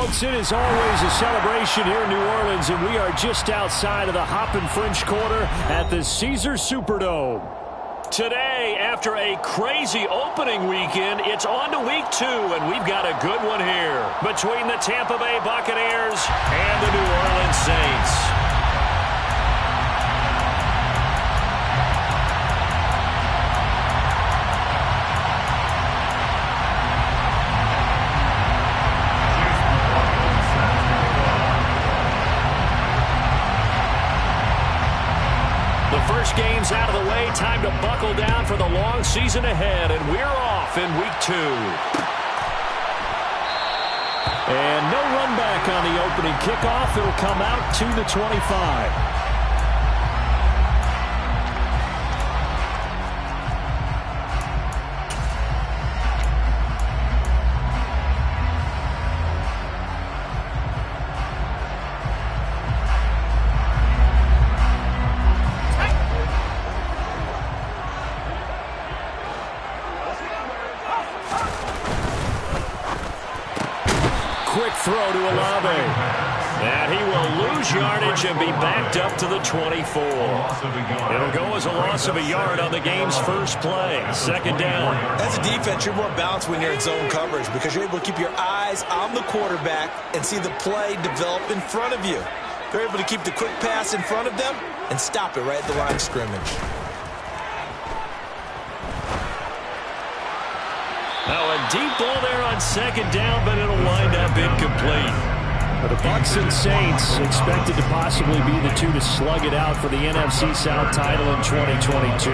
folks, it is always a celebration here in New Orleans, and we are just outside of the Hoppin' French Quarter at the Caesars Superdome. Today, after a crazy opening weekend, it's on to week 2, and we've got a good one here between the Tampa Bay Buccaneers and the New Orleans Saints. First game's out of the way. Time to buckle down for the long season ahead, and we're off in week 2. And no run back on the opening kickoff. It'll come out to the 25. Quick throw to Olave. And he will lose yardage and be backed up to the 24. It'll go as a loss of a yard on the game's first play. Second down. As a defense, you're more balanced when you're in zone coverage because you're able to keep your eyes on the quarterback and see the play develop in front of you. They're able to keep the quick pass in front of them and stop it right at the line of scrimmage. Now a deep ball there on second down, but it'll wind up incomplete. The Bucs and Saints expected to possibly be the two to slug it out for the NFC South title in 2022.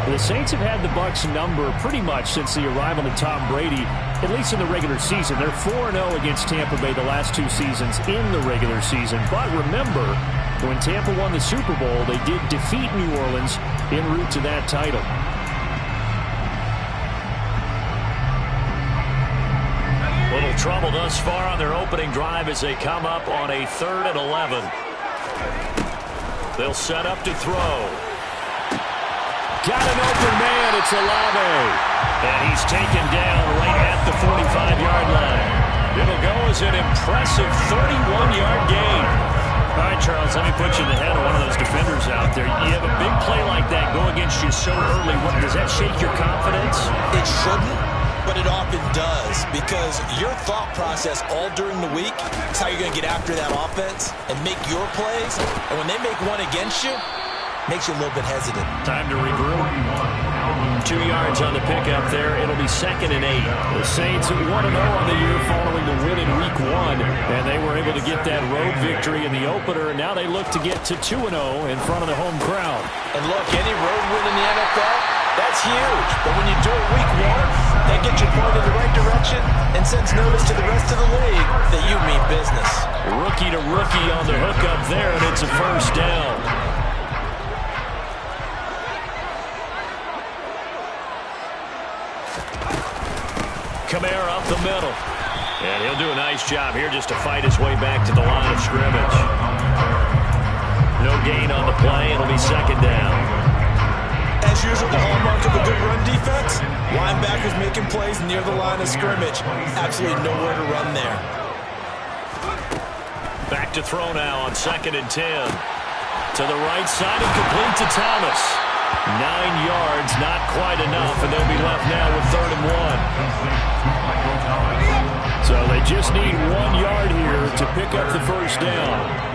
The Saints have had the Bucs number pretty much since the arrival of Tom Brady, at least in the regular season. They're 4-0 against Tampa Bay the last 2 seasons in the regular season. But remember, when Tampa won the Super Bowl, they did defeat New Orleans en route to that title. Little trouble thus far on their opening drive as they come up on a 3rd and 11. They'll set up to throw. Got an open man. It's Olave. And he's taken down right at the 45-yard line. It'll go as an impressive 31-yard gain. All right, Charles, let me put you in the head of one of those defenders out there. You have a big play like that go against you so early. Does that shake your confidence? It shouldn't. But it often does, because your thought process all during the week is how you're going to get after that offense and make your plays. And when they make one against you, it makes you a little bit hesitant. Time to regroup. 2 yards on the pickup there. It'll be 2nd and 8. The Saints 1-0 on the year following the win in week 1. And they were able to get that road victory in the opener. And now they look to get to 2-0 in front of the home crowd. And look, any road win in the NFL, that's huge. But when you do it week 1, that gets you pointed in the right direction and sends notice to the rest of the league that you mean business. Rookie to rookie on the hookup there, and it's a first down. Kamara up the middle. And he'll do a nice job here just to fight his way back to the line of scrimmage. No gain on the play. It'll be 2nd down. As usual, the hallmark of a good run defense, linebackers making plays near the line of scrimmage. Absolutely nowhere to run there. Back to throw now on 2nd and 10. To the right side and complete to Thomas. 9 yards, not quite enough, and they'll be left now with 3rd and 1. So they just need 1 yard here to pick up the first down.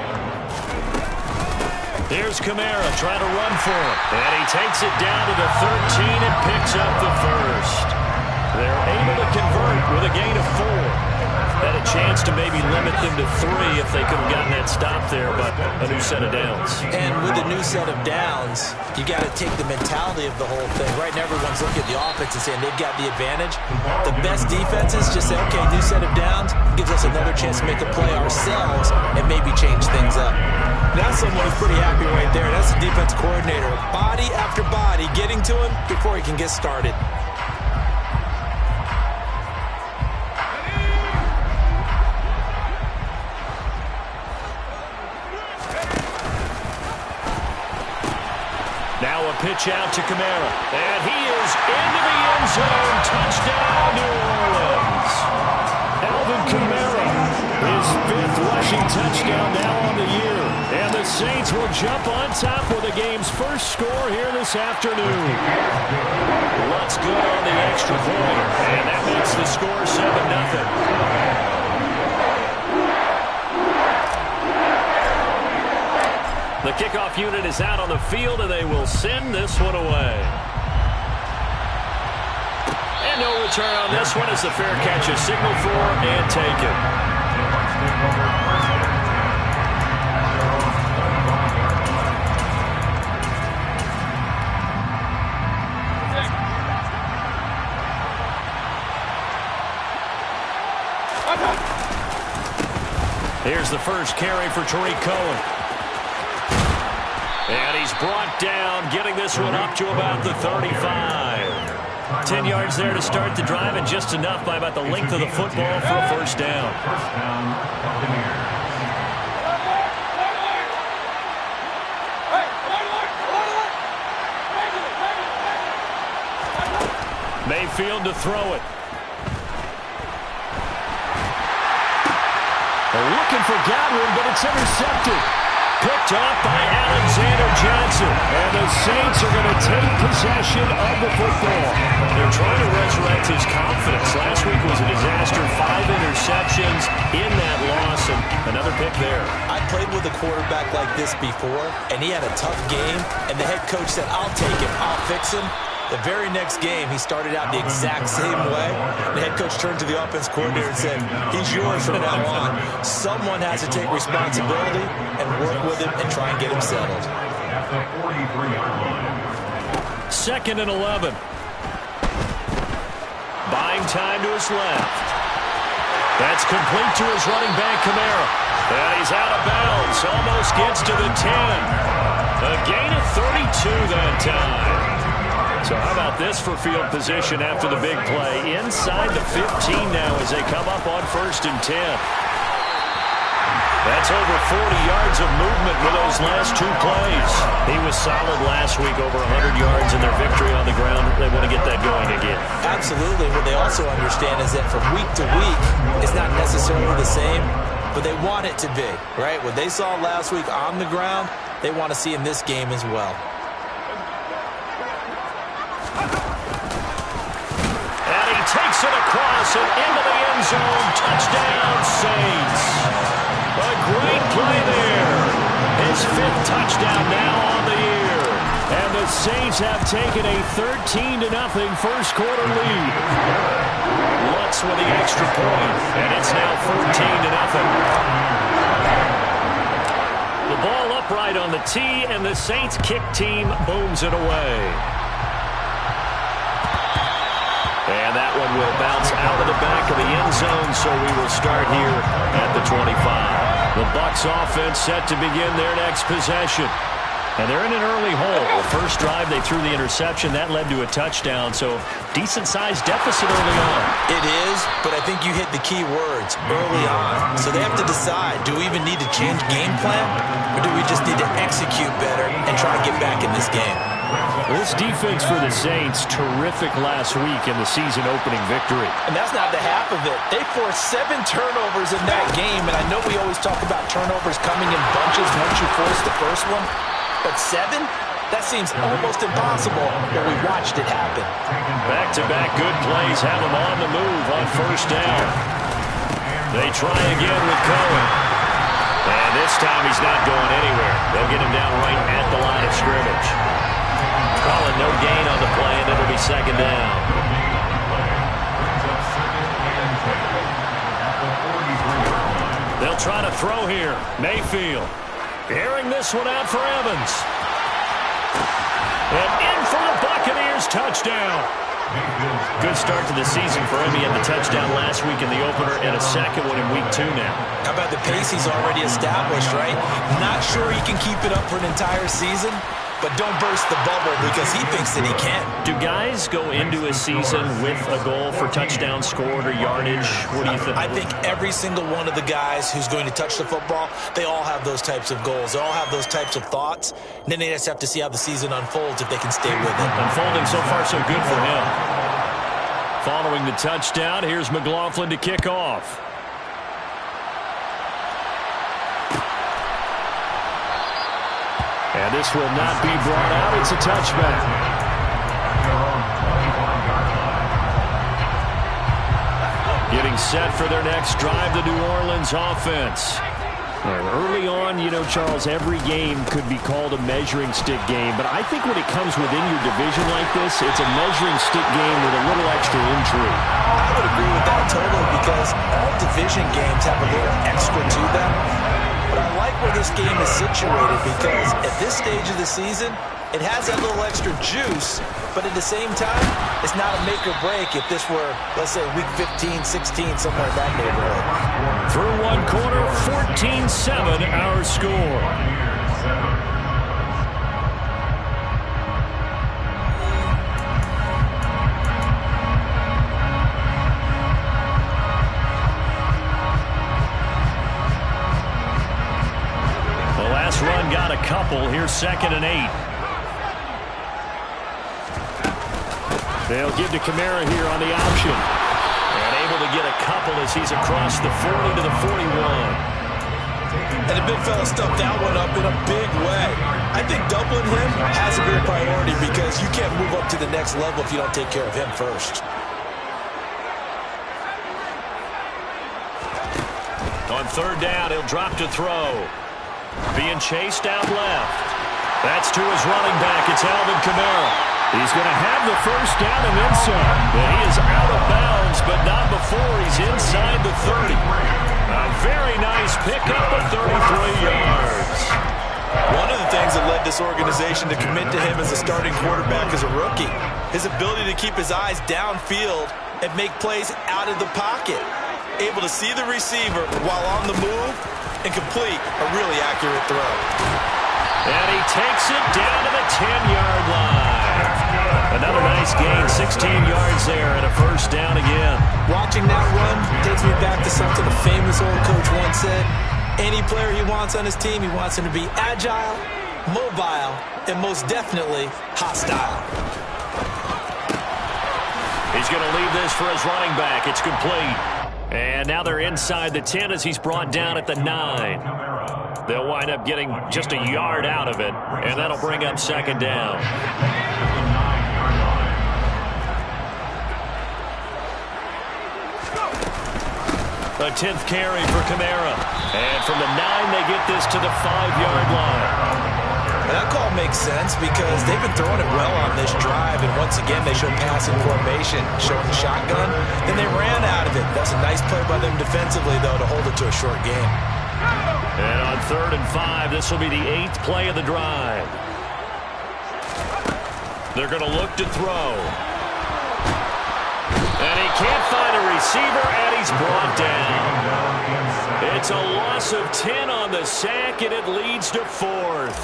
Here's Kamara trying to run for him. And he takes it down to the 13 and picks up the first. They're able to convert with a gain of 4. Had a chance to maybe limit them to 3 if they could have gotten that stop there, but a new set of downs. And with a new set of downs, you got to take the mentality of the whole thing. Right now, everyone's looking at the offense and saying they've got the advantage. The best defenses just say, okay, new set of downs gives us another chance to make a play ourselves and maybe change things up. Now someone is pretty happy right there. That's the defense coordinator. Body after body getting to him before he can get started. Now a pitch out to Kamara. And he is into the end zone. Touchdown, New Orleans. Alvin Kamara His 5th rushing touchdown now on the year. And the Saints will jump on top with the game's first score here this afternoon. Lutz good on the extra point. And that makes the score 7-0. The kickoff unit is out on the field, and they will send this one away. And no return on this one as the fair catch is signaled for and taken. Here's the first carry for Tariq Cohen. And he's brought down, getting this one up to about the 35. 10 yards there to start the drive, and just enough by about the length of the football for a first down. Mayfield to throw it. They're looking for Godwin, but it's intercepted. Picked off by Alexander Johnson. And the Saints are going to take possession of the football. They're trying to resurrect his confidence. Last week was a disaster. 5 interceptions in that loss, and another pick there. I played with a quarterback like this before, and he had a tough game, and the head coach said, I'll take him, I'll fix him. The very next game, he started out the exact same way. The head coach turned to the offense coordinator and said, he's yours from now on. Someone has to take responsibility and work with him and try and get him settled. 2nd and 11. Buying time to his left. That's complete to his running back, Kamara. And he's out of bounds. Almost gets to the 10. A gain of 32 that time. So how about this for field position after the big play? Inside the 15 now as they come up on 1st and 10. That's over 40 yards of movement with those last 2 plays. He was solid last week, over 100 yards in their victory on the ground. They want to get that going again. Absolutely. What they also understand is that from week to week, it's not necessarily the same, but they want it to be, right? What they saw last week on the ground, they want to see in this game as well. Takes it across and into the end zone. Touchdown, Saints. A great play there. His 5th touchdown now on the year. And the Saints have taken a 13-0 first quarter lead. Lutz with the extra point, and it's now 14-0. The ball upright on the tee, and the Saints kick team booms it away. And that one will bounce out of the back of the end zone, so we will start here at the 25. The Bucs offense set to begin their next possession. And they're in an early hole. First drive, they threw the interception. That led to a touchdown, so decent-sized deficit early on. It is, but I think you hit the key words, early on. So they have to decide, do we even need to change game plan, or do we just need to execute better and try to get back in this game? This defense for the Saints, terrific last week in the season-opening victory. And that's not the half of it. They forced 7 turnovers in that game, and I know we always talk about turnovers coming in bunches once you force the first one, but 7? That seems almost impossible when we watched it happen. Back-to-back good plays have them on the move on 1st down. They try again with Cohen. And this time he's not going anywhere. They'll get him down right at the line of scrimmage. Calling no gain on the play, and it'll be 2nd down. They'll try to throw here. Mayfield airing this one out for Evans. And in for the Buccaneers, touchdown. Good start to the season for him. He had the touchdown last week in the opener and a second one in week 2 now. How about the pace he's already established, right? Not sure he can keep it up for an entire season, but don't burst the bubble because he thinks that he can. Do guys go into a season with a goal for touchdown scored or yardage? What do you think? I think every single one of the guys who's going to touch the football, they all have those types of goals. They all have those types of thoughts. And then they just have to see how the season unfolds if they can stay with it. Unfolding so far so good for him. Following the touchdown, here's McLaughlin to kick off. And this will not be brought out. It's a touchback. Getting set for their next drive, the New Orleans offense. Early on, you know, Charles, every game could be called a measuring stick game. But I think when it comes within your division like this, it's a measuring stick game with a little extra intrigue. I would agree with that totally because all division games have a little extra to them. But I like where this game is situated because at this stage of the season, it has that little extra juice, but at the same time, it's not a make or break if this were, let's say, week 15, 16, somewhere in that neighborhood. Through one quarter, 14-7 our score. The last run got a couple. Here's 2nd and 8. They'll give to Kamara here on the option. And able to get a couple as he's across the 40 to the 41. And the big fella stuffed that one up in a big way. I think doubling him has to be a priority because you can't move up to the next level if you don't take care of him first. On 3rd down, he'll drop to throw. Being chased out left. That's to his running back. It's Alvin Kamara. He's going to have the first down and inside. But he is out of bounds, but not before he's inside the 30. A very nice pickup of 33 yards. One of the things that led this organization to commit to him as a starting quarterback as a rookie, his ability to keep his eyes downfield and make plays out of the pocket. Able to see the receiver while on the move and complete a really accurate throw. And he takes it down to the 10-yard line. Another nice gain, 16 yards there, and a first down again. Watching that run takes me back to something a famous old coach once said. Any player he wants on his team, he wants him to be agile, mobile, and most definitely hostile. He's going to leave this for his running back. It's complete. And now they're inside the 10 as he's brought down at the 9. They'll wind up getting just a yard out of it, and that'll bring up 2nd down. A 10th carry for Kamara. And from the 9, they get this to the 5-yard line. That call makes sense because they've been throwing it well on this drive, and once again they showed passing formation, showing the shotgun. Then they ran out of it. That's a nice play by them defensively, though, to hold it to a short game. And on 3rd and 5, this will be the 8th play of the drive. They're going to look to throw. And he can't find a receiver, and he's brought down. It's a loss of 10 on the sack, and it leads to 4th.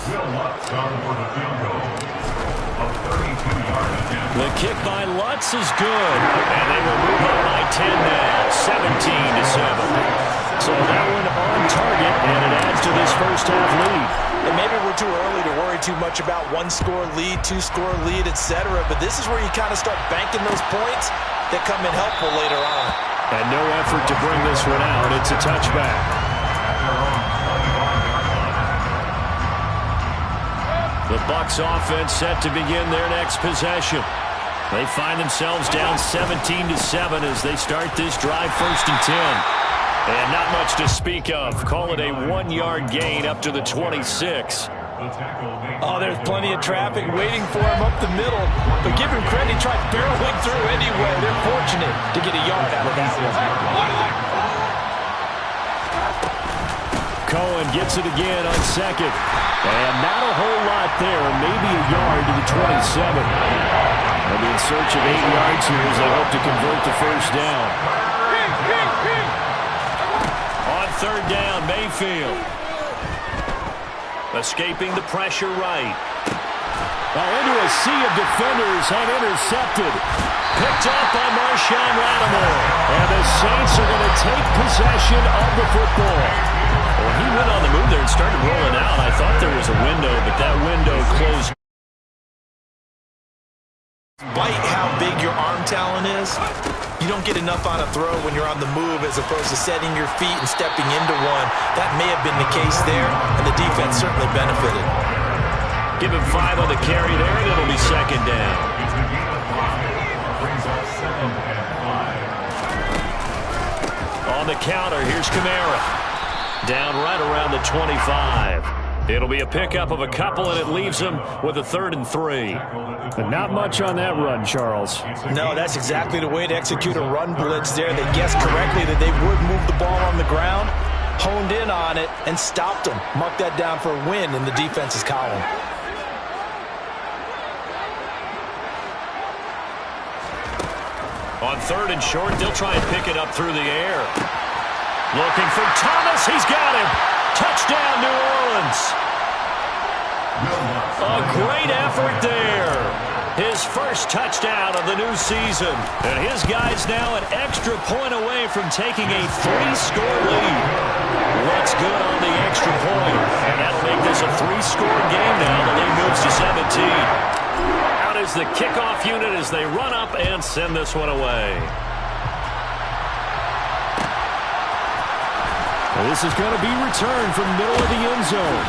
The kick by Lutz is good, and they will move up by 10 now, 17-7. So that one on target, and it adds to this first half lead. And maybe we're too early to worry too much about 1-score lead, 2-score lead, etc. But this is where you kind of start banking those points that come in helpful later on. And no effort to bring this one out. It's a touchback. The Bucs offense set to begin their next possession. They find themselves down 17-7 as they start this drive 1st and 10. And not much to speak of. Call it a 1-yard gain up to the 26. Oh, there's plenty of traffic waiting for him up the middle. But give him credit, he tried barreling through anyway. They're fortunate to get a yard out of that one. Cohen gets it again on 2nd. And not a whole lot there. Maybe a yard to the 27. They'll be in search of 8 yards here as they hope to convert the first down. On 3rd down, Mayfield. Escaping the pressure right. Into a sea of defenders and intercepted. Picked up by Marshawn Lattimore. And the Saints are going to take possession of the football. Well, he went on the move there and started rolling out. I thought there was a window, but that window closed. Despite how big your arm talent is, you don't get enough on a throw when you're on the move as opposed to setting your feet and stepping into one. That may have been the case there, and the defense certainly benefited. Give him 5 on the carry there, and it'll be second down. On the counter, here's Kamara. Down right around the 25. It'll be a pickup of a couple, and it leaves him with a 3rd and 3. But not much on that run, Charles. No, that's exactly the way to execute a run blitz there. They guessed correctly that they would move the ball on the ground, honed in on it, and stopped them. Mark that down for a win in the defense's column. On 3rd and short, they'll try and pick it up through the air. Looking for Thomas. He's got him. Touchdown, New Orleans. A great effort there. His first touchdown of the new season. And his guys now an extra point away from taking a 3-score lead. What's good on the extra point? And that'll make this a 3-score game now. The lead moves to 17. Out is the kickoff unit as they run up and send this one away. Well, this is going to be returned from middle of the end zone.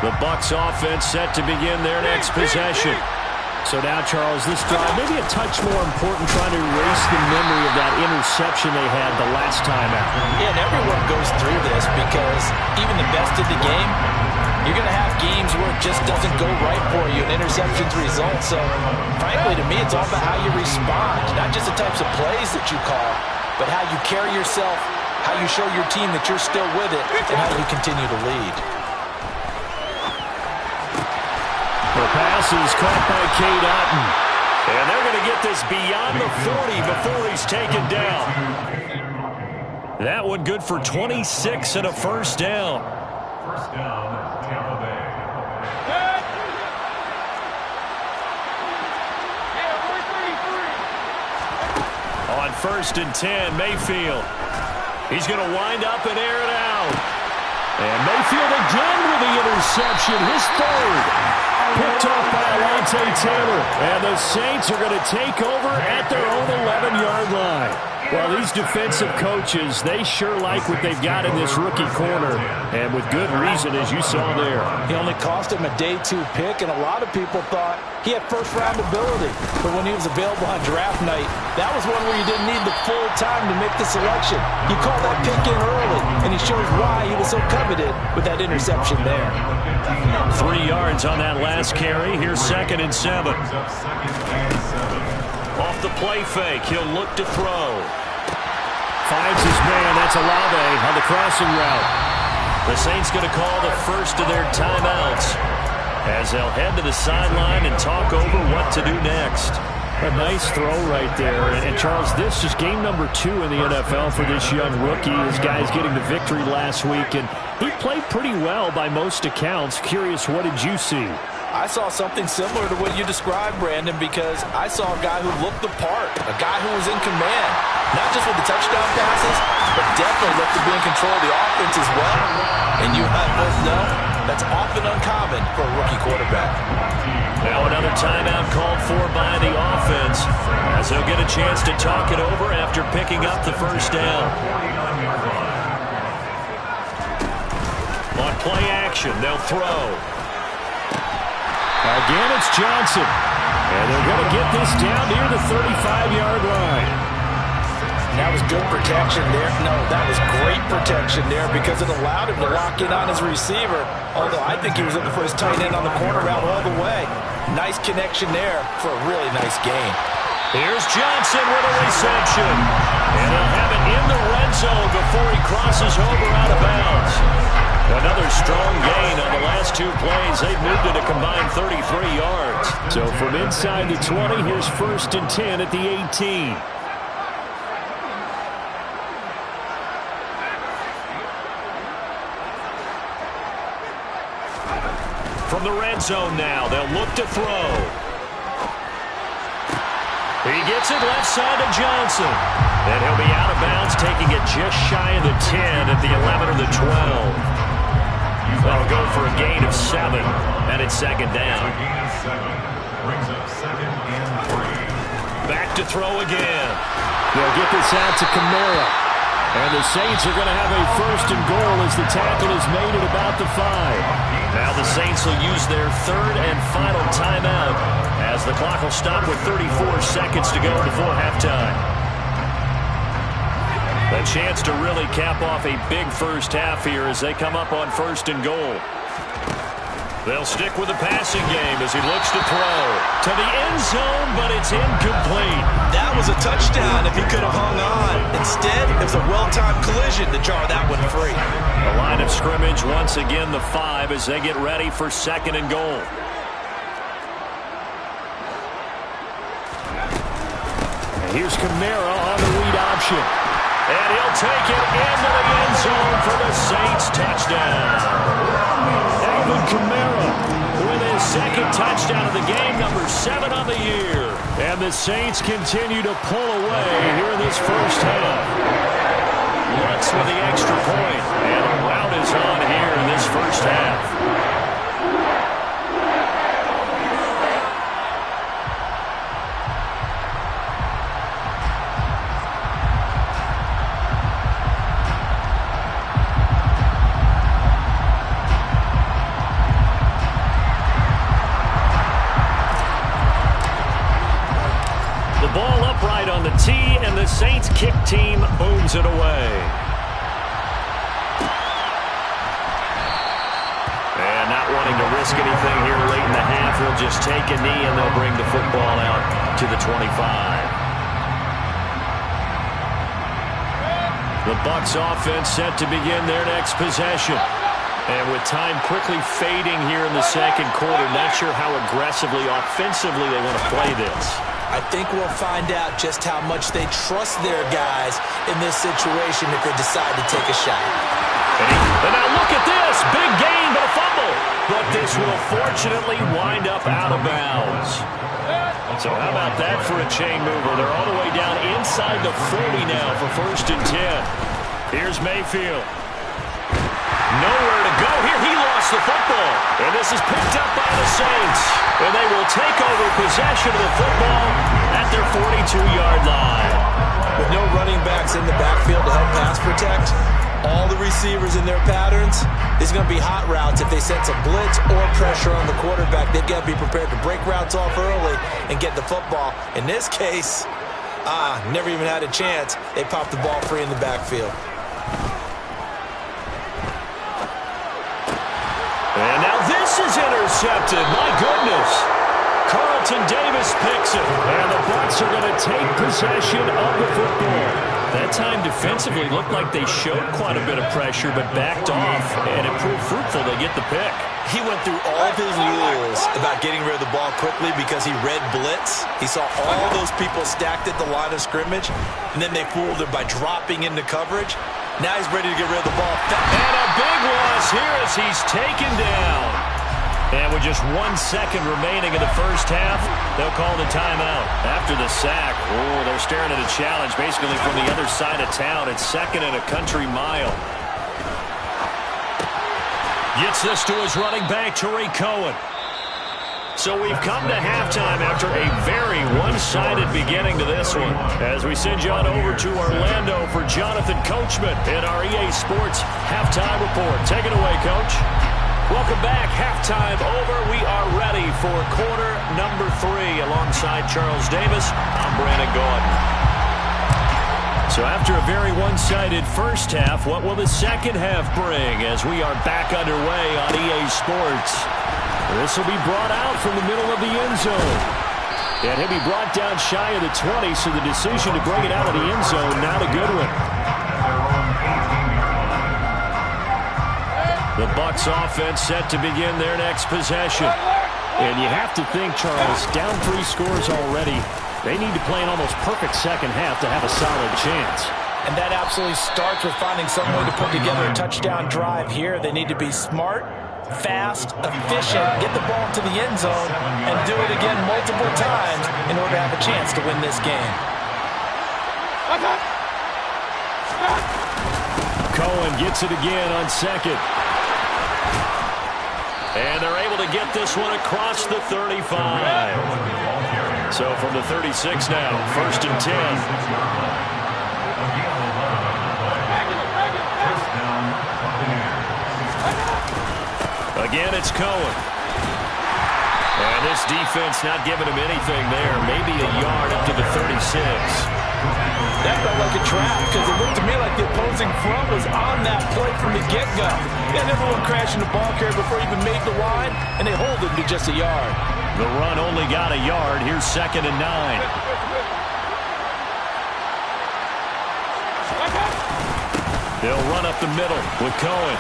The Bucs offense set to begin their next possession. So now, Charles, this drive maybe a touch more important, trying to erase the memory of that interception they had the last time out. Yeah, and everyone goes through this because even the best of the game, you're going to have games where it just doesn't go right for you, and interceptions result. So, frankly, to me, it's all about how you respond, not just the types of plays that you call, but how you carry yourself, how you show your team that you're still with it, and how you continue to lead. The pass is caught by Cade Otton. And they're going to get this beyond the 40 before he's taken down. That one good for 26 and a first down. First down, Tampa Bay. On 1st and 10, Mayfield. He's going to wind up and air it out. And Mayfield again with the interception, his 3rd. Picked off by Alontae Taylor. And the Saints are going to take over at their own 11-yard line. Well, these defensive coaches, they sure like what they've got in this rookie corner. And with good reason, as you saw there. He only cost him a day 2 pick, and a lot of people thought he had first-round ability. But when he was available on draft night, that was one where you didn't need the full time to make the selection. You called that pick in early, and he shows why he was so coveted with that interception there. 3 yards on that last carry. Here's 2nd and 7. Off the play fake, he'll look to throw. Finds his man, that's Olave on the crossing route. The Saints going to call the first of their timeouts as they'll head to the sideline and talk over what to do next. A nice throw right there. And Charles, this is game number 2 in the NFL for this young rookie. His guy's getting the victory last week, and he played pretty well by most accounts. Curious, what did you see? I saw something similar to what you described, Brandon, because I saw a guy who looked the part, a guy who was in command, not just with the touchdown passes, but definitely looked to be in control of the offense as well. And you and I both know that's often uncommon for a rookie quarterback. Now another timeout called for by the offense as they'll get a chance to talk it over after picking up the first down. On play action, they'll throw. Again, it's Johnson. And they're going to get this down near the 35-yard line. That was good protection there. No, that was great protection there because it allowed him to lock in on his receiver. Although I think he was looking for his tight end on the corner route all the way. Nice connection there for a really nice game. Here's Johnson with a reception. And he'll have it in the red zone before he crosses over out of bounds. Another strong gain on the last 2 plays. They've moved it a combined 33 yards. So from inside the 20, here's 1st and 10 at the 18. From the red zone now, they'll look to throw. He gets it left side to Johnson. And he'll be out of bounds, taking it just shy of the 10 at the 11 or the 12. That'll go for a gain of 7, and it's second down. A gain of 7. Brings up 2nd and 3. Back to throw again. They'll get this out to Kamara. And the Saints are going to have a 1st and goal as the tackle is made at about the 5. Now the Saints will use their 3rd and final timeout as the clock will stop with 34 seconds to go before halftime. A chance to really cap off a big first half here as they come up on 1st and goal. They'll stick with the passing game as he looks to throw to the end zone, but it's incomplete. That was a touchdown if he could have hung on. Instead, it was a well-timed collision to jar that one free. The line of scrimmage once again the 5 as they get ready for 2nd and goal. And here's Kamara on the read option. And he'll take it into the end zone for the Saints touchdown. Alvin Kamara with his 2nd touchdown of the game, number 7 on the year. And the Saints continue to pull away here in this first half. Lutz with the extra point. And a rout is on here in this first half. Ball upright on the tee, and the Saints kick team booms it away. And not wanting to risk anything here late in the half, he'll just take a knee, and they'll bring the football out to the 25. The Bucs offense set to begin their next possession. And with time quickly fading here in the second quarter, not sure how aggressively, offensively they want to play this. I think we'll find out just how much they trust their guys in this situation if they decide to take a shot. And now look at this. Big gain, but a fumble. But this will fortunately wind up out of bounds. So how about that for a chain mover? They're all the way down inside the 40 now for 1st and 10. Here's Mayfield. Nowhere to go here. He lost the football. And this is picked up by the Saints. And they will take over possession of the football at their 42-yard line. With no running backs in the backfield to help pass protect, all the receivers in their patterns, it's going to be hot routes if they sense a blitz or pressure on the quarterback. They've got to be prepared to break routes off early and get the football. In this case, never even had a chance. They popped the ball free in the backfield. And now this is intercepted. My goodness. Carlton Davis picks it. And the Bucs are going to take possession of the football. That time defensively looked like they showed quite a bit of pressure but backed off, and it proved fruitful. They get the pick. He went through all of his rules about getting rid of the ball quickly because he read blitz. He saw all those people stacked at the line of scrimmage, and then they fooled him by dropping into coverage. Now he's ready to get rid of the ball. And a big loss here as he's taken down. And with just 1 second remaining in the first half, they'll call the timeout. After the sack, they're staring at a challenge basically from the other side of town. It's 2nd and a country mile. Gets this to his running back, Tariq Cohen. So we've come to halftime after a very one-sided beginning to this one. As we send you on over to Orlando for Jonathan Coachman in our EA Sports Halftime Report. Take it away, Coach. Welcome back. Halftime over. We are ready for quarter number 3. Alongside Charles Davis, I'm Brandon Gordon. So after a very one-sided first half, what will the second half bring as we are back underway on EA Sports? This will be brought out from the middle of the end zone. And he'll be brought down shy of the 20, so the decision to bring it out of the end zone, not a good one. The Bucs offense set to begin their next possession. And you have to think, Charles, down 3 scores already. They need to play an almost perfect second half to have a solid chance. And that absolutely starts with finding some way to put together a touchdown drive here. They need to be smart, fast, efficient, get the ball to the end zone, and do it again multiple times in order to have a chance to win this game. Cohen gets it again on 2nd. And they're able to get this one across the 35. So from the 36 now, 1st and 10. Again, it's Cohen. And this defense not giving him anything there. Maybe a yard up to the 36. That felt like a trap because it looked to me like the opposing front was on that play from the get-go. They had everyone crashing the ball carrier before he even made the line, and they hold it to just a yard. The run only got a yard. Here's 2nd and 9. They'll run up the middle with Cohen.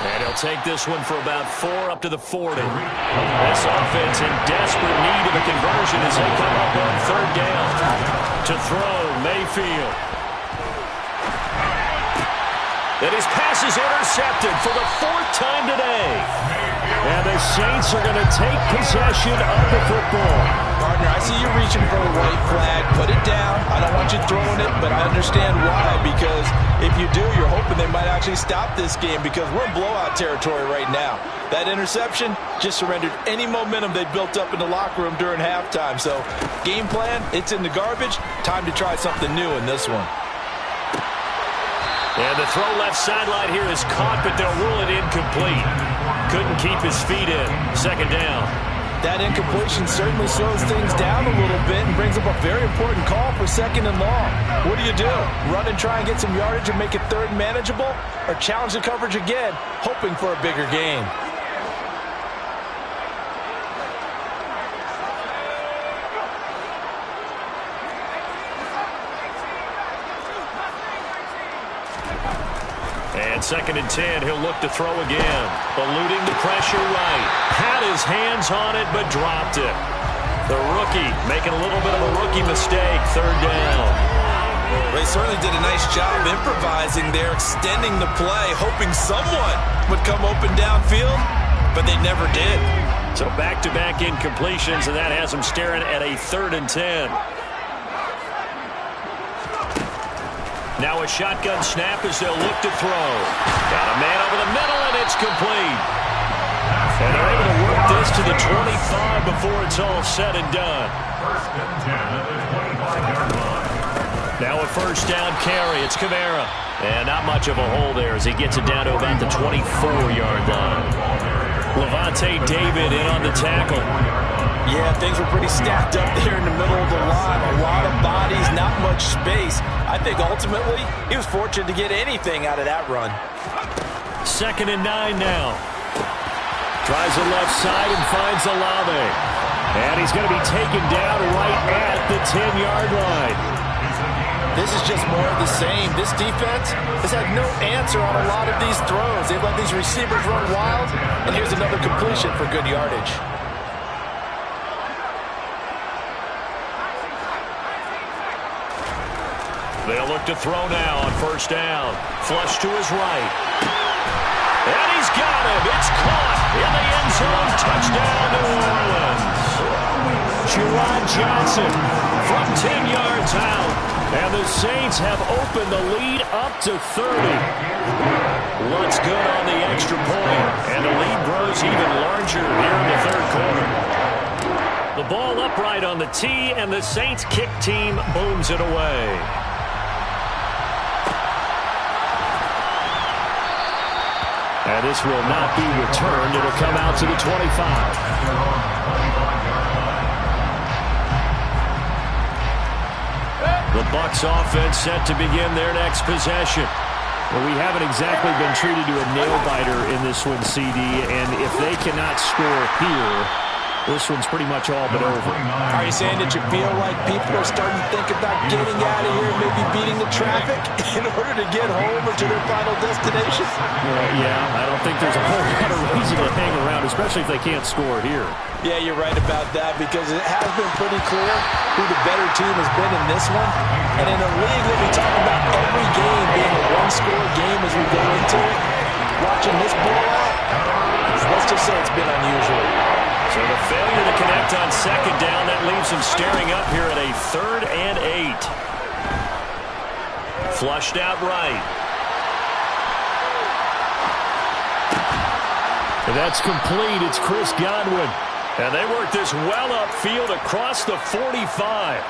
And he'll take this one for about 4 up to the 40. This offense in desperate need of a conversion as they come up on 3rd down. To throw, Mayfield. And his pass is intercepted for the 4th time today. And the Saints are going to take possession of the football. Partner, I see you reaching for a white flag. Put it down. I don't want you throwing it, but I understand why. Because if you do, you're hoping they might actually stop this game because we're in blowout territory right now. That interception just surrendered any momentum they built up in the locker room during halftime. So, game plan, it's in the garbage. Time to try something new in this one. And the throw left sideline here is caught, but they'll rule it incomplete. Couldn't keep his feet in. 2nd down. That incompletion certainly slows things down a little bit and brings up a very important call for 2nd and long. What do? Run and try and get some yardage and make it 3rd manageable? Or challenge the coverage again, hoping for a bigger gain? And 2nd and 10, he'll look to throw again. Eluding the pressure right. Had his hands on it, but dropped it. The rookie making a little bit of a rookie mistake. 3rd down. They certainly did a nice job improvising there, extending the play, hoping someone would come open downfield, but they never did. So back-to-back incompletions, and that has them staring at a 3rd and 10. Now a shotgun snap as they'll look to throw. Got a man over the middle, and it's complete. And they're able to work this to the 25 before it's all said and done. 1st and 10 at the 25-yard line. Now a 1st down carry. It's Kamara. And not much of a hole there as he gets it down to about the 24-yard line. Levante David in on the tackle. Yeah, things were pretty stacked up there in the middle of the line. A lot of bodies, not much space. I think ultimately he was fortunate to get anything out of that run. 2nd and 9 now. Tries the left side and finds Olave. And he's going to be taken down right at the 10-yard line. This is just more of the same. This defense has had no answer on a lot of these throws. They've let these receivers run wild, and here's another completion for good yardage. They'll look to throw now on 1st down. Flush to his right. And he's got him. It's caught in the end zone. Touchdown, New Orleans. Jerrod Johnson from 10 yards out. And the Saints have opened the lead up to 30. Looks good on the extra point. And the lead grows even larger here in the 3rd quarter. The ball upright on the tee, and the Saints kick team booms it away. And this will not be returned. It'll come out to the 25. The Bucs offense set to begin their next possession. Well, we haven't exactly been treated to a nail-biter in this one, CD, and if they cannot score here, this one's pretty much all but over. Are you saying that you feel like people are starting to think about getting out of here, maybe beating the traffic in order to get home or to their final destination? Yeah, I don't think there's a whole lot of reason to hang around, especially if they can't score here. Yeah, you're right about that because it has been pretty clear who the better team has been in this one. And in a league that we talk about every game being a one-score game as we go into it, watching this blowout, let's just say it's been unusual. So the failure to connect on 2nd down, that leaves him staring up here at a 3rd and 8. Flushed out right. And that's complete. It's Chris Godwin. And they work this well upfield across the 45.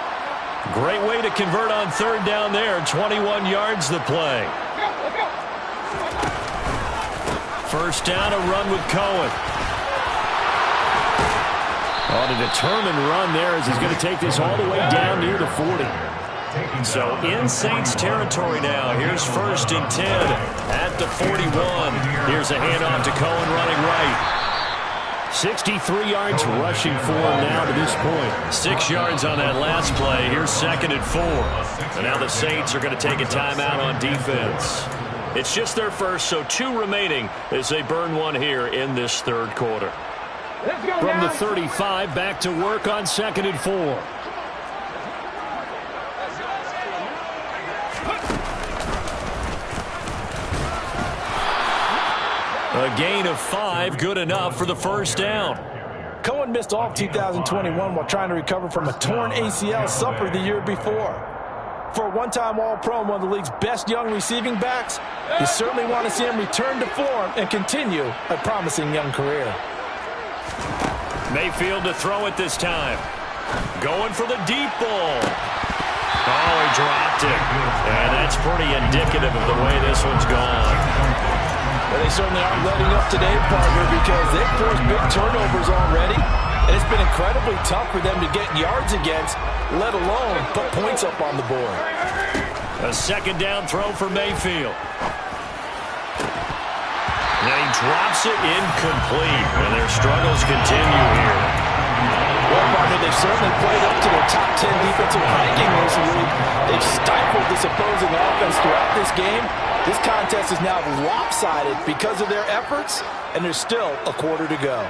Great way to convert on third down there. 21 yards the play. First down, a run with Cohen. On a determined run there as he's going to take this all the way down near the 40. So in Saints territory now. Here's 1st and 10 at the 41. Here's a handoff to Cohen running right. 63 yards rushing for him now to this point. 6 yards on that last play. Here's 2nd and 4. And now the Saints are going to take a timeout on defense. It's just their first, so 2 remaining as they burn one here in this third quarter. From the 35, back to work on 2nd and 4. A gain of 5, good enough for the first down. Cohen missed all of 2021 while trying to recover from a torn ACL suffered the year before. For a one-time All-Pro and one of the league's best young receiving backs, you certainly want to see him return to form and continue a promising young career. Mayfield to throw it this time. Going for the deep ball. Oh, he dropped it. And that's pretty indicative of the way this one's gone. Well, they certainly aren't letting up today, partner, because they've forced big turnovers already. And it's been incredibly tough for them to get yards against, let alone put points up on the board. A 2nd down throw for Mayfield. And he drops it incomplete. And their struggles continue here. Well, partner, they've certainly played up to their top 10 defensive ranking this week. They've stifled this opposing offense throughout this game. This contest is now lopsided because of their efforts, and there's still a quarter to go.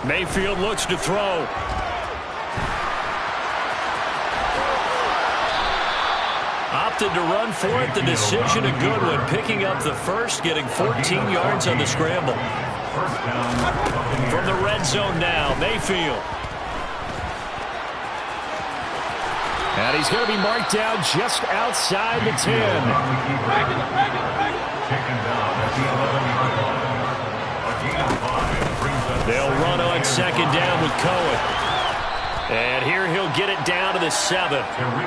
Mayfield looks to throw. Opted to run for it. The decision a good one. Picking up the first, getting 14 yards on the scramble. From the red zone now, Mayfield. And he's going to be marked down just outside the 10. They'll run on 2nd down with Cohen. And here he'll get it down to the 7.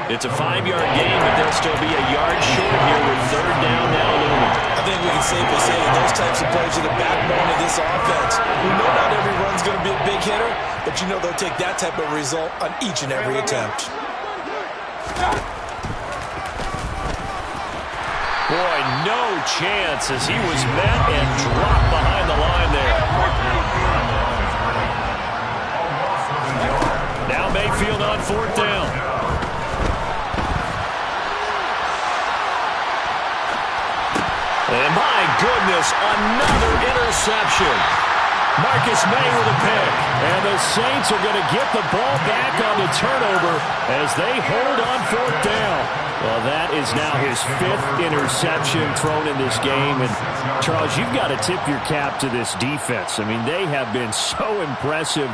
It's a 5-yard gain, but they'll still be a yard short here with 3rd down now looming. I think we can safely say that those types of plays are the backbone of this offense. We know not every run's going to be a big hitter, but you know they'll take that type of result on each and every attempt. Boy, no chance as he was met and dropped behind the line there. Now Mayfield on 4th down. And my goodness, another interception. Marcus May with a pick. And the Saints are going to get the ball back on the turnover as they hold on 4th down. Well, that is now his 5th interception thrown in this game. And, Charles, you've got to tip your cap to this defense. I mean, they have been so impressive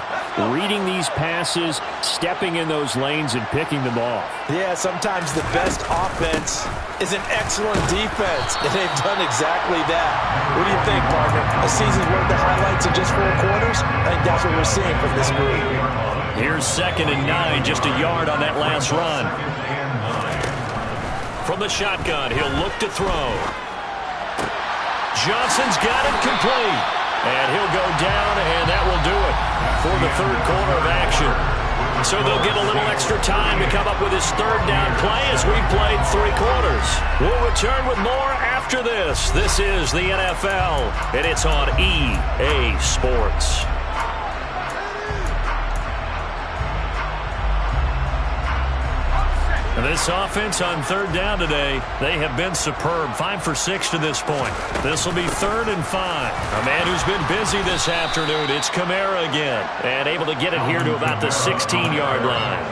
reading these passes, stepping in those lanes, and picking them off. Yeah, sometimes the best offense is an excellent defense, and they've done exactly that. What do you think, partner? A season's worth of highlights in just 4 quarters? I think that's what we're seeing from this group. Here's 2nd and 9, just a yard on that last run. From the shotgun, he'll look to throw. Johnson's got it complete. And he'll go down, and that will do it for the 3rd quarter of action. So they'll get a little extra time to come up with his 3rd down play as we played 3 quarters. We'll return with more after this. This is the NFL, and it's on EA Sports. This offense on 3rd down today, they have been superb. 5 for 6 to this point. This will be 3rd and 5. A man who's been busy this afternoon, it's Kamara again. And able to get it here to about the 16-yard line.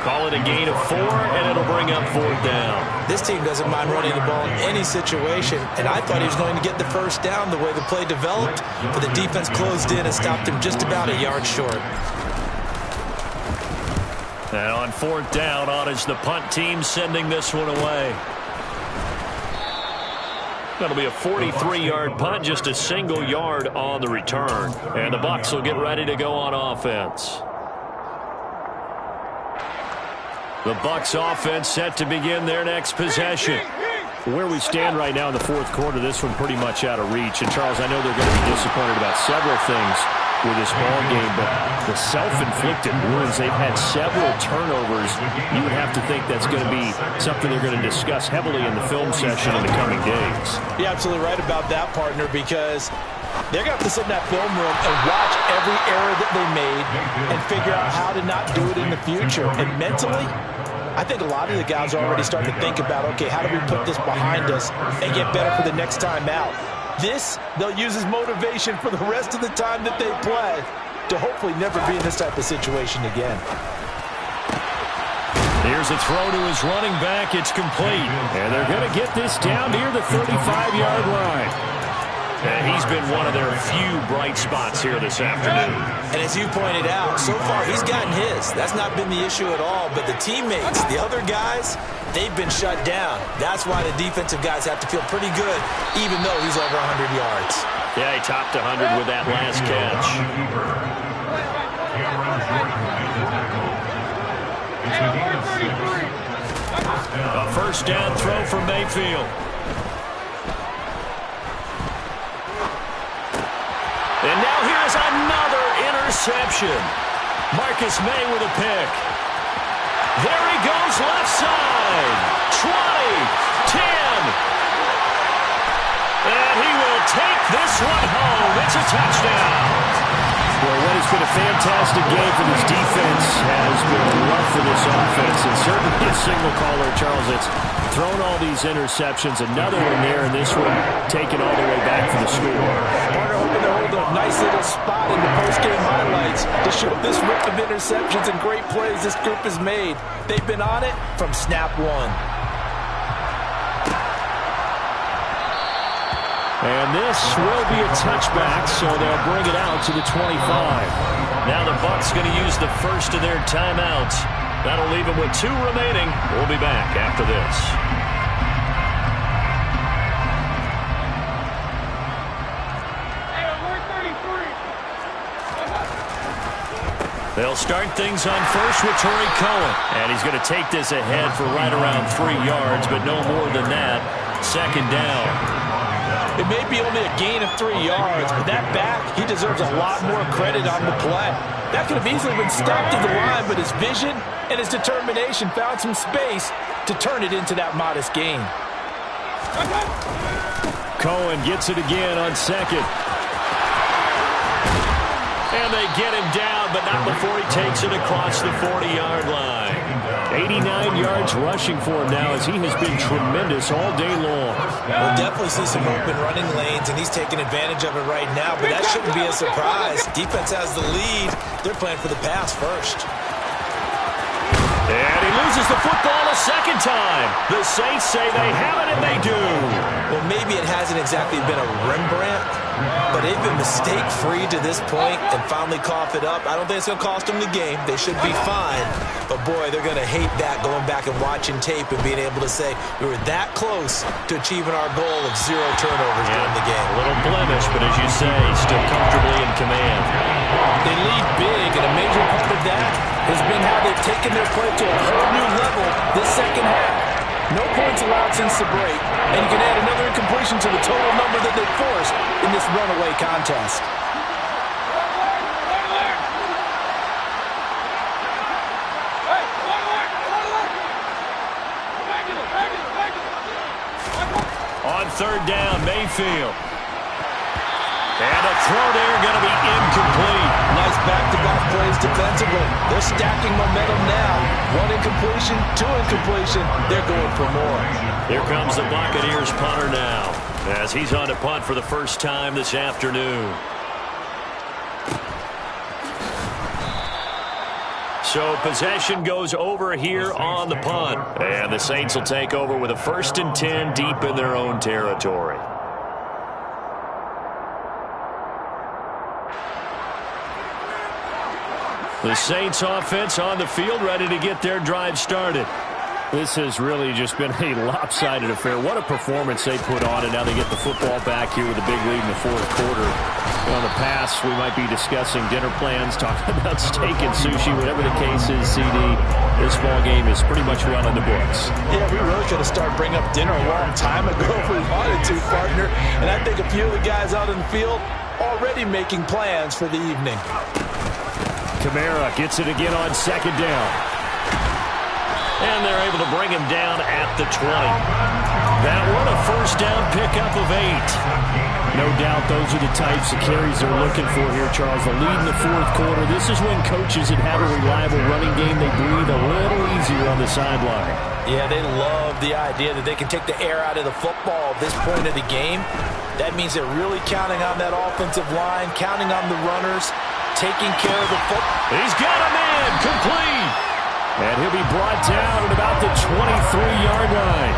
Call it a gain of 4, and it'll bring up 4th down. This team doesn't mind running the ball in any situation, and I thought he was going to get the first down the way the play developed, but the defense closed in and stopped him just about a yard short. And on 4th down, on is the punt team sending this one away. That'll be a 43-yard punt, just a single yard on the return. And the Bucs will get ready to go on offense. The Bucs offense set to begin their next possession. Where we stand right now in the fourth quarter, this one pretty much out of reach. And, Charles, I know they're going to be disappointed about several things with this ball game, but the self-inflicted wounds, they've had several turnovers. You would have to think that's going to be something they're going to discuss heavily in the film session in the coming days. You're absolutely right about that, partner, because they're going to have to sit in that film room and watch every error that they made and figure out how to not do it in the future. And mentally, I think a lot of the guys are already starting to think about, okay, how do we put this behind us and get better for the next time out? This, they'll use as motivation for the rest of the time that they play to hopefully never be in this type of situation again. Here's a throw to his running back. It's complete. And they're going to get this down near the 35-yard line. And he's been one of their few bright spots here this afternoon. And as you pointed out, so far he's gotten his. That's not been the issue at all. But the teammates, the other guys, they've been shut down. That's why the defensive guys have to feel pretty good, even though he's over 100 yards. Yeah, he topped 100 with that last catch. A first down throw for Mayfield. And now here's another interception. Marcus May with a pick. There he goes left side. 20, 10. And he will take this one home. It's a touchdown. Well, what has been a fantastic game for this defense has been rough for this offense. And certainly a signal caller, Charles, it's thrown all these interceptions. Another one there, and this one taken all the way back for the score. Partner hoping to hold a nice little spot in the post-game highlights to show this rip of interceptions and great plays this group has made. They've been on it from snap one. And this will be a touchback, so they'll bring it out to the 25. Now the Bucs going to use the first of their timeouts. That'll leave them with 2 remaining. We'll be back after this. They'll start things on first with Torrey Cohen. And he's going to take this ahead for right around 3 yards, but no more than that. Second down. It may be only a gain of 3 yards, but that back, he deserves a lot more credit on the play. That could have easily been stopped at the line, but his vision and his determination found some space to turn it into that modest gain. Cohen gets it again on second. And they get him down, but not before he takes it across the 40-yard line. 89 yards rushing for him now as he has been tremendous all day long. We'll definitely see some open running lanes, and he's taking advantage of it right now, but that shouldn't be a surprise. Defense has the lead. They're playing for the pass first. And he loses the football a second time. The Saints say they have it, and they do. Well, maybe it hasn't exactly been a Rembrandt, but they've been mistake-free to this point and finally cough it up. I don't think it's going to cost them the game. They should be fine. But, boy, they're going to hate that going back and watching tape and being able to say we were that close to achieving our goal of 0 turnovers during the game. A little blemish, but as you say, still comfortably in command. They lead big, and a major part of that has been how they've taken their play to a whole new level this second half. No points allowed since the break, and you can add another incompletion to the total number that they forced in this runaway contest. On third down, Mayfield. And a throw there going to be incomplete. Nice back-to-back plays defensively. They're stacking momentum now. 1 incompletion, 2 incompletion. They're going for more. Here comes the Buccaneers punter now as he's on to punt for the first time this afternoon. So possession goes over here on the punt. And the Saints will take over with a 1st and 10 deep in their own territory. The Saints offense on the field ready to get their drive started. This has really just been a lopsided affair. What a performance they put on, and now they get the football back here with a big lead in the fourth quarter. On the pass, we might be discussing dinner plans, talking about steak and sushi, whatever the case is, CD. This ball game is pretty much well in the books. Yeah, we really could have started bringing up dinner a long time ago if we wanted to, partner. And I think a few of the guys out in the field already making plans for the evening. Kamara gets it again on second down. And they're able to bring him down at the 20. That one a first down pickup of 8. No doubt those are the types of carries they're looking for here, Charles. The lead in the fourth quarter. This is when coaches that have a reliable running game, they breathe a little easier on the sideline. Yeah, they love the idea that they can take the air out of the football at this point of the game. That means they're really counting on that offensive line, counting on the runners, taking care of the football. He's got a man complete. And he'll be brought down at about the 23-yard line.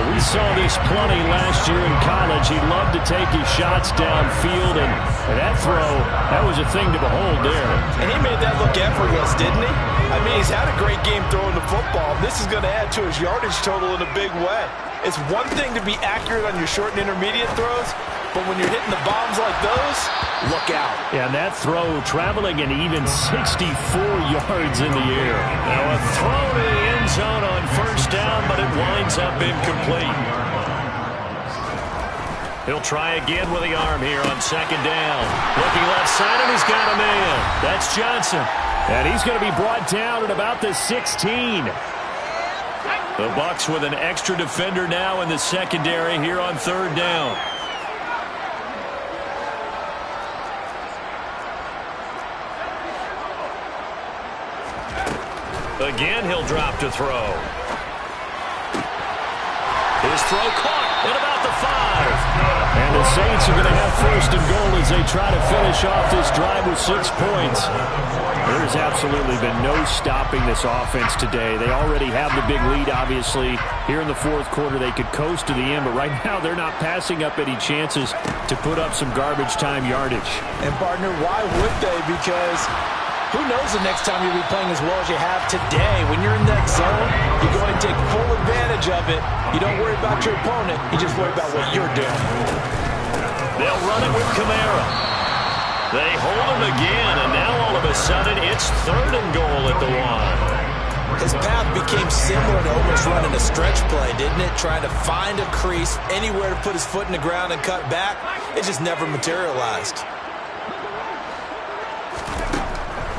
We saw this plenty last year in college. He loved to take his shots downfield, and that throw, that was a thing to behold there. And he made that look effortless, didn't he? I mean, he's had a great game throwing the football. This is going to add to his yardage total in a big way. It's one thing to be accurate on your short and intermediate throws, but when you're hitting the bombs like those, look out. Yeah, and that throw traveling an even 64 yards in the air. Now a throw to the end zone on first down, but it winds up incomplete. He'll try again with the arm here on second down. Looking left side, and he's got a man. That's Johnson. And he's going to be brought down at about the 16. The Bucs with an extra defender now in the secondary here on third down. Again, he'll drop to throw. His throw caught at about the 5. And the Saints are going to have first and goal as they try to finish off this drive with 6 points. There has absolutely been no stopping this offense today. They already have the big lead, obviously. Here in the fourth quarter, they could coast to the end, but right now they're not passing up any chances to put up some garbage time yardage. And, partner, why would they? Because who knows the next time you'll be playing as well as you have today. When you're in that zone, you're going to take full advantage of it. You don't worry about your opponent. You just worry about what you're doing. They'll run it with Kamara. They hold him again, and now all of a sudden it's third and goal at the 1. His path became similar to almost running a stretch play, didn't it? Trying to find a crease, anywhere to put his foot in the ground and cut back. It just never materialized.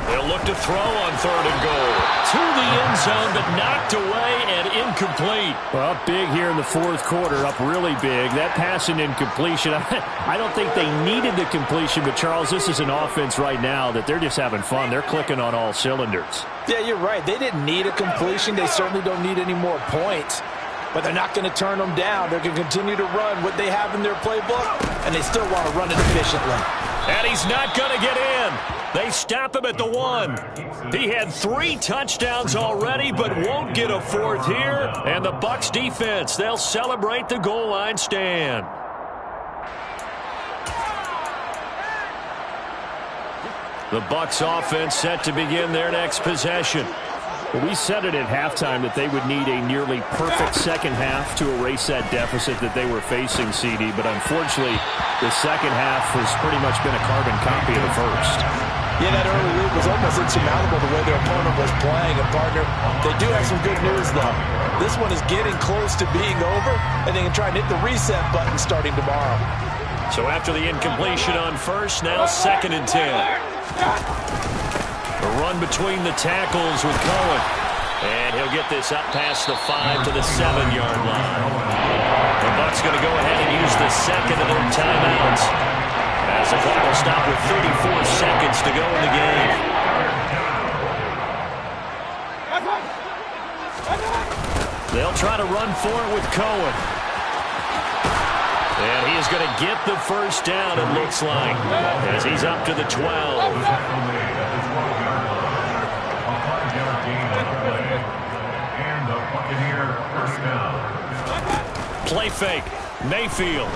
They'll look to throw on third and goal. To the end zone, but knocked away and incomplete. Well, up big here in the fourth quarter, up really big. That pass and incompletion, I don't think they needed the completion, but Charles, this is an offense right now that they're just having fun. They're clicking on all cylinders. Yeah, you're right. They didn't need a completion. They certainly don't need any more points. But they're not going to turn them down. They're going to continue to run what they have in their playbook, and they still want to run it efficiently. And he's not going to get in. They stop him at the 1. He had 3 touchdowns already, but won't get a 4th here. And the Bucs defense, they'll celebrate the goal line stand. The Bucs offense set to begin their next possession. We said it at halftime that they would need a nearly perfect second half to erase that deficit that they were facing, CD. But unfortunately, the second half has pretty much been a carbon copy of the first. Yeah, that early lead was almost insurmountable the way their opponent was playing. And, partner, they do have some good news, though. This one is getting close to being over, and they can try and hit the reset button starting tomorrow. So after the incompletion on first, now 2nd and 10. A run between the tackles with Cohen. And he'll get this up past the 5 to the 7-yard line. The Bucs going to go ahead and use the second of their timeouts, as the clock will stop with 34 seconds to go in the game. They'll try to run for it with Cohen. And he is going to get the first down, it looks like, as he's up to the 12. Play fake. Mayfield.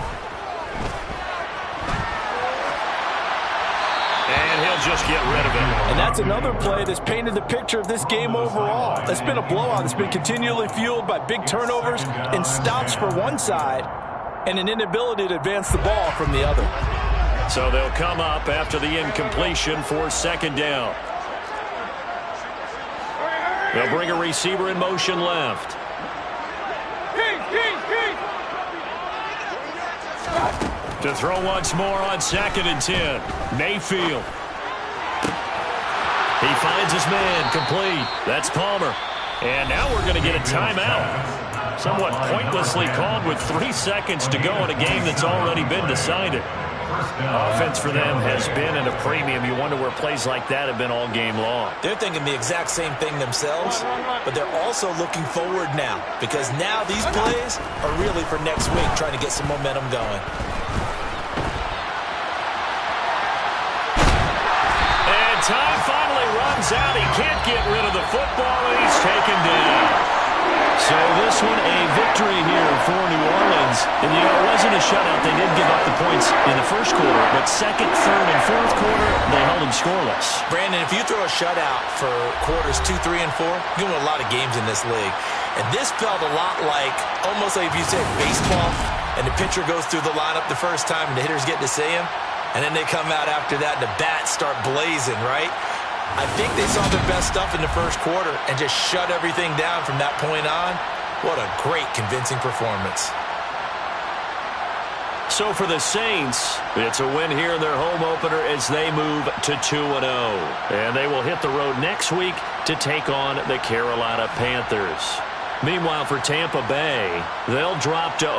And and he'll just get rid of it. And that's another play that's painted the picture of this game overall. It's been a blowout. It's been continually fueled by big turnovers and stops for one side and an inability to advance the ball from the other. So they'll come up after the incompletion for second down. They'll bring a receiver in motion left. To throw once more on 2nd and 10. Mayfield. He finds his man, complete. That's Palmer. And now we're going to get a timeout. Somewhat pointlessly called with 3 seconds to go in a game that's already been decided. Offense for them has been at a premium. You wonder where plays like that have been all game long. They're thinking the exact same thing themselves, but they're also looking forward now because now these plays are really for next week, trying to get some momentum going. And time finally runs out. He can't get rid of the football, and he's taken down. So this one a victory here for New Orleans. And, you know, it wasn't a shutout. They did give up the points in the first quarter, but second, third, and fourth quarter, they held them scoreless. Brandon, if you throw a shutout for quarters 2, 3, and 4, you win a lot of games in this league. And this felt a lot like, almost like if you said baseball, and the pitcher goes through the lineup the first time, and the hitters get to see him, and then they come out after that, and the bats start blazing, right? I think they saw their best stuff in the first quarter and just shut everything down from that point on. What a great, convincing performance. So for the Saints, it's a win here in their home opener as they move to 2-0. And they will hit the road next week to take on the Carolina Panthers. Meanwhile, for Tampa Bay, they'll drop to